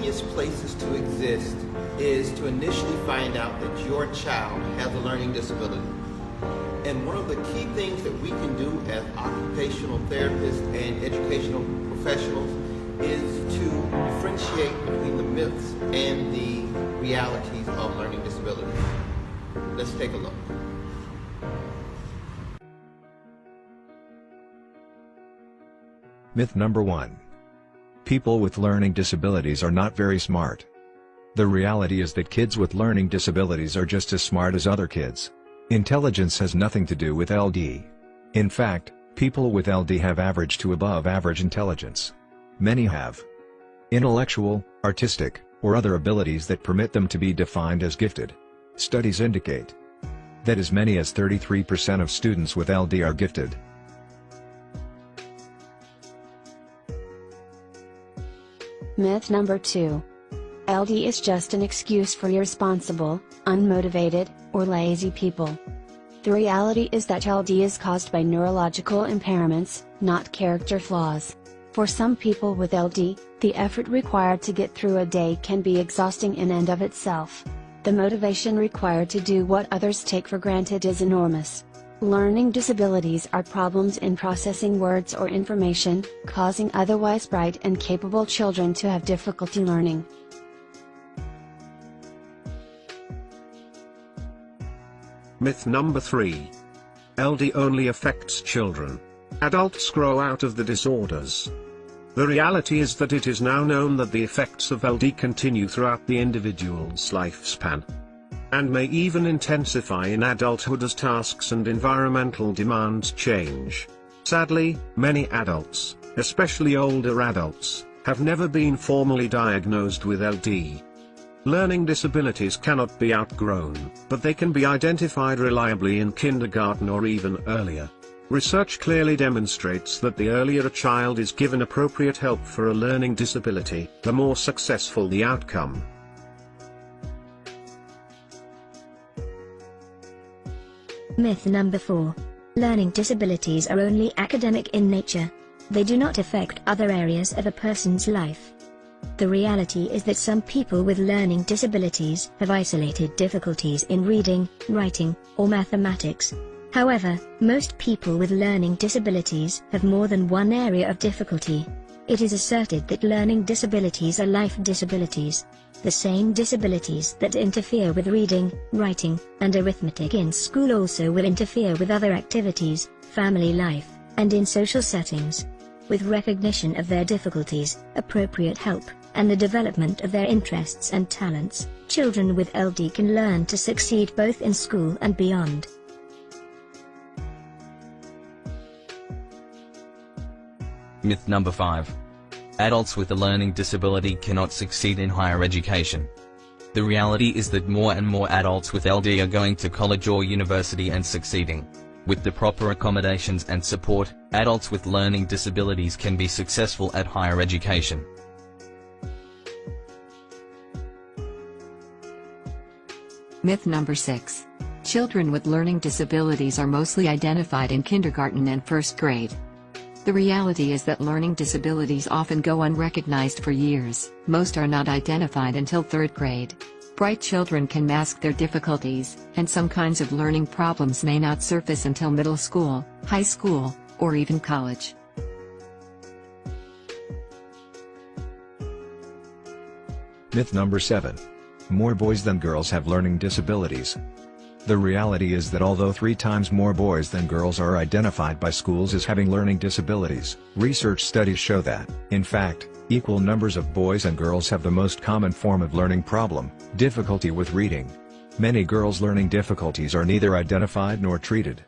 easiest places to exist is to initially find out that your child has a learning disability. And one of the key things that we can do as occupational therapists and educational professionals is to differentiate between the myths and the realities of learning disabilities. Let's take a look. Myth number 1. People with learning disabilities are not very smart. The reality is that kids with learning disabilities are just as smart as other kids. Intelligence has nothing to do with LD. In fact, people with LD have average to above average intelligence. Many have intellectual, artistic, or other abilities that permit them to be defined as gifted. Studies indicate that as many as 33% of students with LD are gifted. Myth number 2. LD is just an excuse for irresponsible, unmotivated, or lazy people. The reality is that LD is caused by neurological impairments, not character flaws. For some people with LD, the effort required to get through a day can be exhausting in and of itself. The motivation required to do what others take for granted is enormous. Learning disabilities are problems in processing words or information, causing otherwise bright and capable children to have difficulty learning. Myth number 3. LD only affects children. Adults grow out of the disorders. The reality is that it is now known that the effects of LD continue throughout the individual's lifespan, and may even intensify in adulthood as tasks and environmental demands change. Sadly, many adults, especially older adults, have never been formally diagnosed with LD. Learning disabilities cannot be outgrown, but they can be identified reliably in kindergarten or even earlier. Research clearly demonstrates that the earlier a child is given appropriate help for a learning disability, the more successful the outcome. Myth number 4. Learning disabilities are only academic in nature. They do not affect other areas of a person's life. The reality is that some people with learning disabilities have isolated difficulties in reading, writing, or mathematics. However, most people with learning disabilities have more than one area of difficulty. It is asserted that learning disabilities are life disabilities. The same disabilities that interfere with reading, writing, and arithmetic in school also will interfere with other activities, family life, and in social settings. With recognition of their difficulties, appropriate help, and the development of their interests and talents, children with LD can learn to succeed both in school and beyond. Myth number 5. Adults with a learning disability cannot succeed in higher education. The reality is that more and more adults with LD are going to college or university and succeeding. With the proper accommodations and support, adults with learning disabilities can be successful at higher education. Myth number 6. Children with learning disabilities are mostly identified in kindergarten and first grade. The reality is that learning disabilities often go unrecognized for years. Most are not identified until third grade. Bright children can mask their difficulties, and some kinds of learning problems may not surface until middle school, high school, or even college. Myth number 7. More boys than girls have learning disabilities. The reality is that although 3 times more boys than girls are identified by schools as having learning disabilities, research studies show that, in fact, equal numbers of boys and girls have the most common form of learning problem, difficulty with reading. Many girls' learning difficulties are neither identified nor treated.